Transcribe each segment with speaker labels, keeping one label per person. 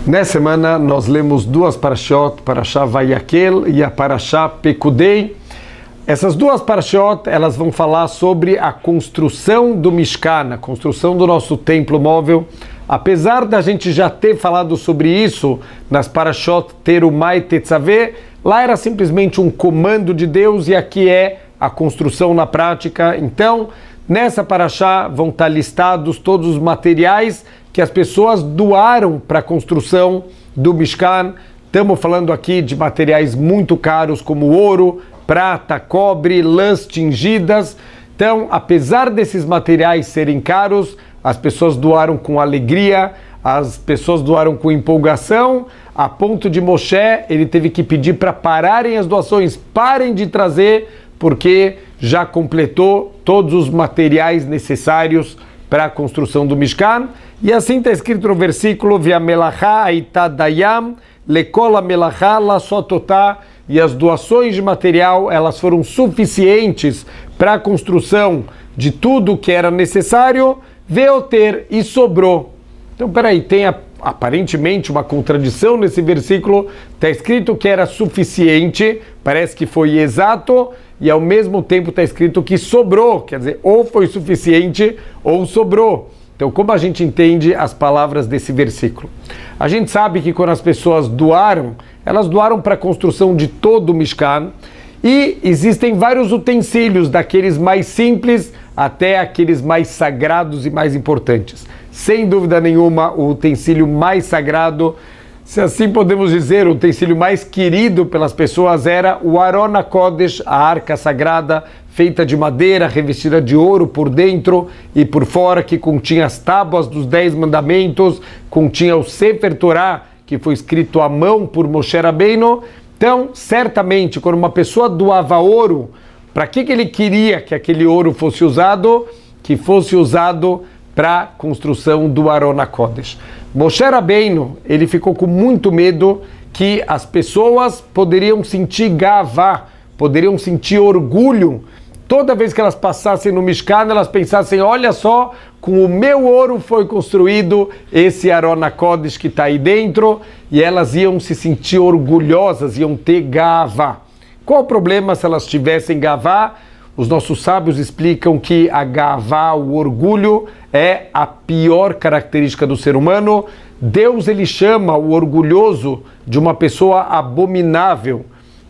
Speaker 1: Nessa semana nós lemos duas parashot, Parashá Vayakel e a Parashá Pekudei. Essas duas parashot, elas vão falar sobre a construção do Mishkan, a construção do nosso templo móvel. Apesar da gente já ter falado sobre isso nas parashot Terumá e Tetzaveh, lá era simplesmente um comando de Deus e aqui é a construção na prática. Então, nessa parashá vão estar listados todos os materiais que as pessoas doaram para a construção do Mishkan. Estamos falando aqui de materiais muito caros como ouro, prata, cobre, lãs tingidas. Então, apesar desses materiais serem caros, as pessoas doaram com alegria, as pessoas doaram com empolgação, a ponto de Moshe, ele teve que pedir para pararem as doações, parem de trazer, porque já completou todos os materiais necessários para a construção do Mishkan. E assim está escrito no versículo, V'amelachá aitá dayam, lekol amelachá lasototá, e as doações de material, elas foram suficientes para a construção de tudo que era necessário, veoter, e sobrou. Então, peraí, tem aparentemente uma contradição nesse versículo. Está escrito que era suficiente, parece que foi exato, e ao mesmo tempo está escrito que sobrou, quer dizer, ou foi suficiente ou sobrou. Então, como a gente entende as palavras desse versículo? A gente sabe que quando as pessoas doaram, elas doaram para a construção de todo o Mishkan, e existem vários utensílios, daqueles mais simples até aqueles mais sagrados e mais importantes. Sem dúvida nenhuma, o utensílio mais sagrado, se assim podemos dizer, o utensílio mais querido pelas pessoas era o Aron HaKodesh, a arca sagrada, feita de madeira, revestida de ouro por dentro e por fora, que continha as tábuas dos 10 mandamentos, continha o Sefer Torah, que foi escrito à mão por Moshe Rabbeinu. Então, certamente, quando uma pessoa doava ouro, para que ele queria que aquele ouro fosse usado? Que fosse usado para a construção do Aron HaKodesh. Moshe Rabbeinu, ele ficou com muito medo que as pessoas poderiam sentir gavá, poderiam sentir orgulho. Toda vez que elas passassem no Mishkan, elas pensassem, olha só, com o meu ouro foi construído esse Aron HaKodesh que está aí dentro, e elas iam se sentir orgulhosas, iam ter gavá. Qual o problema se elas tivessem gavá? Os nossos sábios explicam que a gavá, o orgulho, é a pior característica do ser humano. Deus, ele chama o orgulhoso de uma pessoa abominável.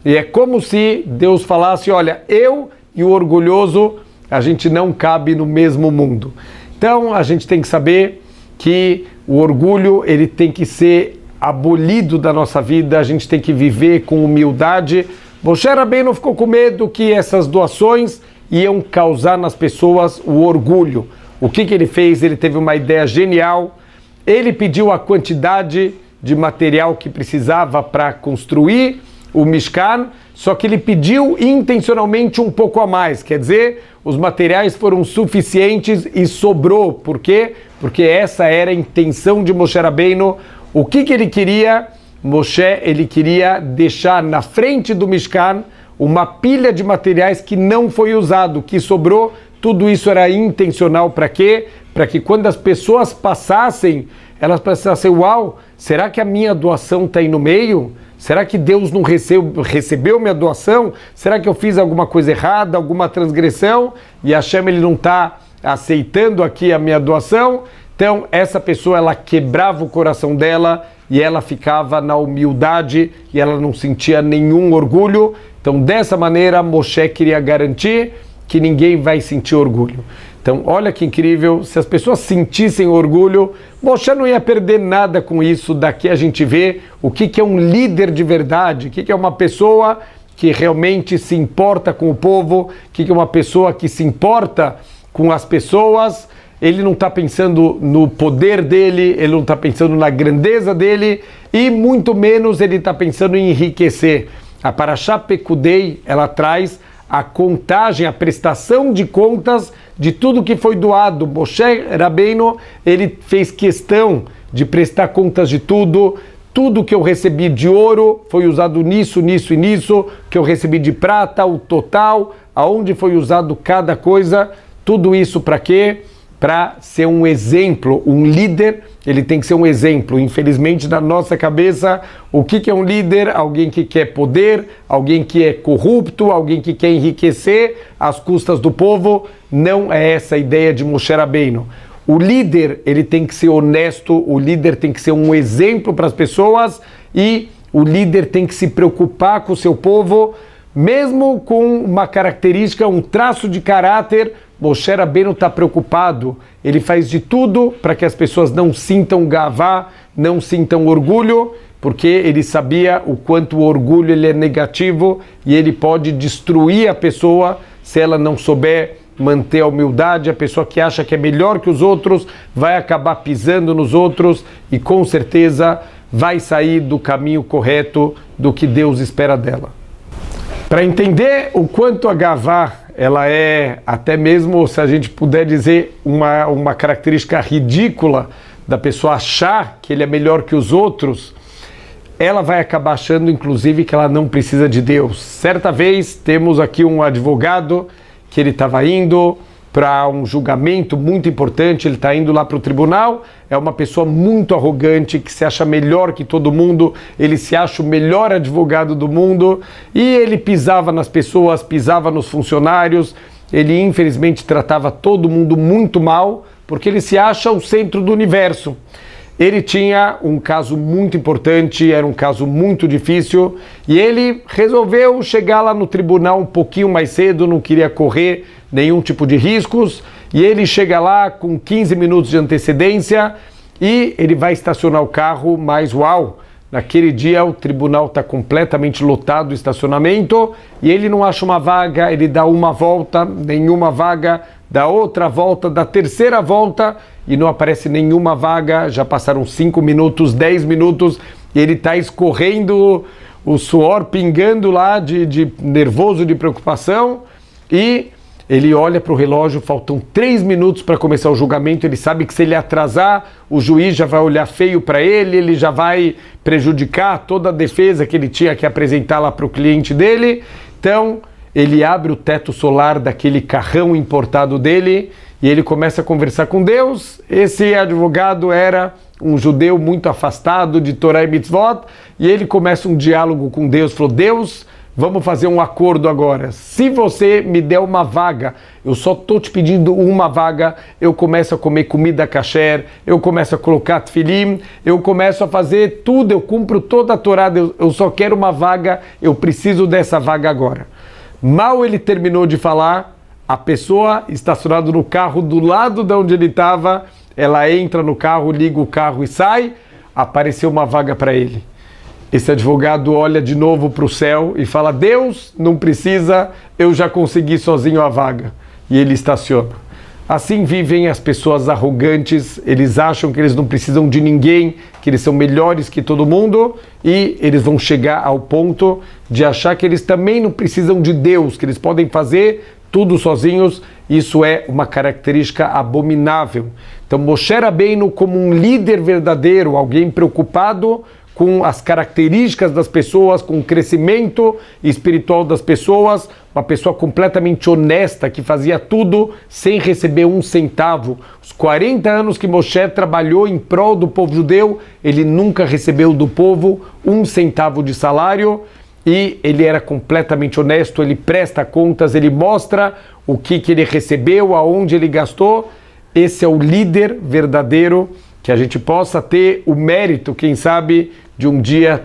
Speaker 1: E é como se Deus falasse, olha, eu e o orgulhoso, a gente não cabe no mesmo mundo. Então, a gente tem que saber que o orgulho, ele tem que ser abolido da nossa vida, a gente tem que viver com humildade. Moshe Rabbeinu ficou com medo que essas doações iam causar nas pessoas o orgulho. O que ele fez? Ele teve uma ideia genial. Ele pediu a quantidade de material que precisava para construir o Mishkan, só que ele pediu intencionalmente um pouco a mais. Quer dizer, os materiais foram suficientes e sobrou. Por quê? Porque essa era a intenção de Moshe Rabbeinu. O que ele queria? Moshe, ele queria deixar na frente do Mishkan uma pilha de materiais que não foi usado, que sobrou. Tudo isso era intencional para quê? Para que quando as pessoas passassem, elas pensassem, uau, será que a minha doação está aí no meio? Será que Deus não recebeu minha doação? Será que eu fiz alguma coisa errada, alguma transgressão? E Hashem, ele não está aceitando aqui a minha doação? Então, essa pessoa, ela quebrava o coração dela e ela ficava na humildade e ela não sentia nenhum orgulho. Então, dessa maneira, Moshe queria garantir que ninguém vai sentir orgulho. Então, olha que incrível, se as pessoas sentissem orgulho, Moshe não ia perder nada com isso. Daqui a gente vê o que é um líder de verdade, o que é uma pessoa que realmente se importa com o povo, o que é uma pessoa que se importa com as pessoas. Ele não está pensando no poder dele, ele não está pensando na grandeza dele, e muito menos ele está pensando em enriquecer. A Parashá Pekudei, ela traz a contagem, a prestação de contas de tudo que foi doado. Moshe Rabbeinu, ele fez questão de prestar contas de tudo. Tudo que eu recebi de ouro foi usado nisso, nisso e nisso, que eu recebi de prata, o total, aonde foi usado cada coisa, tudo isso para quê? para ser um exemplo. Um líder, ele tem que ser um exemplo. Infelizmente, na nossa cabeça, o que é um líder? Alguém que quer poder, alguém que é corrupto, alguém que quer enriquecer às custas do povo. Não é essa a ideia de Moshe Rabbeinu. O líder, ele tem que ser honesto, o líder tem que ser um exemplo para as pessoas e o líder tem que se preocupar com o seu povo, mesmo com uma característica, um traço de caráter. Moshe Rabbeinu está preocupado, ele faz de tudo para que as pessoas não sintam gavá, não sintam orgulho, porque ele sabia o quanto o orgulho ele é negativo e ele pode destruir a pessoa se ela não souber manter a humildade. A pessoa que acha que é melhor que os outros vai acabar pisando nos outros e com certeza vai sair do caminho correto do que Deus espera dela. Para entender o quanto a gavá ela é, até mesmo se a gente puder dizer, uma característica ridícula da pessoa achar que ele é melhor que os outros, ela vai acabar achando inclusive que ela não precisa de Deus. Certa vez temos aqui um advogado que ele estava indo para um julgamento muito importante, ele está indo lá para o tribunal, é uma pessoa muito arrogante, que se acha melhor que todo mundo, ele se acha o melhor advogado do mundo, e ele pisava nas pessoas, pisava nos funcionários, ele infelizmente tratava todo mundo muito mal, porque ele se acha o centro do universo. Ele tinha um caso muito importante, era um caso muito difícil, e ele resolveu chegar lá no tribunal um pouquinho mais cedo, não queria correr nenhum tipo de riscos, e ele chega lá com 15 minutos de antecedência, e ele vai estacionar o carro, mas uau, naquele dia o tribunal está completamente lotado, o estacionamento, e ele não acha uma vaga, ele dá uma volta, nenhuma vaga, dá outra volta, da terceira volta, e não aparece nenhuma vaga. Já passaram 5 minutos, 10 minutos, e ele está escorrendo, o suor pingando lá de nervoso, de preocupação, e ele olha para o relógio, faltam 3 minutos para começar o julgamento, ele sabe que se ele atrasar, o juiz já vai olhar feio para ele já vai prejudicar toda a defesa que ele tinha que apresentar lá para o cliente dele. Então, ele abre o teto solar daquele carrão importado dele e ele começa a conversar com Deus. Esse advogado era um judeu muito afastado de Torá e Mitzvot, e ele começa um diálogo com Deus, falou: Deus, vamos fazer um acordo agora. Se você me der uma vaga, eu só estou te pedindo uma vaga, eu começo a comer comida kasher, eu começo a colocar tefilim, eu começo a fazer tudo, eu cumpro toda a Torá, eu só quero uma vaga, eu preciso dessa vaga agora. Mal ele terminou de falar, a pessoa estacionada no carro do lado de onde ele estava, ela entra no carro, liga o carro e sai, apareceu uma vaga para ele. Esse advogado olha de novo para o céu e fala: Deus, não precisa, eu já consegui sozinho a vaga. E ele estaciona. Assim vivem as pessoas arrogantes, eles acham que eles não precisam de ninguém, que eles são melhores que todo mundo, e eles vão chegar ao ponto de achar que eles também não precisam de Deus, que eles podem fazer tudo sozinhos. Isso é uma característica abominável. Então, Moshe Rabbeinu, como um líder verdadeiro, alguém preocupado com as características das pessoas, com o crescimento espiritual das pessoas, uma pessoa completamente honesta, que fazia tudo sem receber um centavo. Os 40 anos que Moshe trabalhou em prol do povo judeu, ele nunca recebeu do povo um centavo de salário, e ele era completamente honesto, ele presta contas, ele mostra o que ele recebeu, aonde ele gastou. Esse é o líder verdadeiro, que a gente possa ter o mérito, quem sabe, de um dia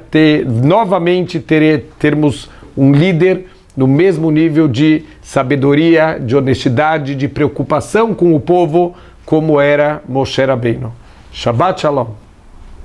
Speaker 1: termos um líder no mesmo nível de sabedoria, de honestidade, de preocupação com o povo, como era Moshe Rabbeinu. Shabbat Shalom.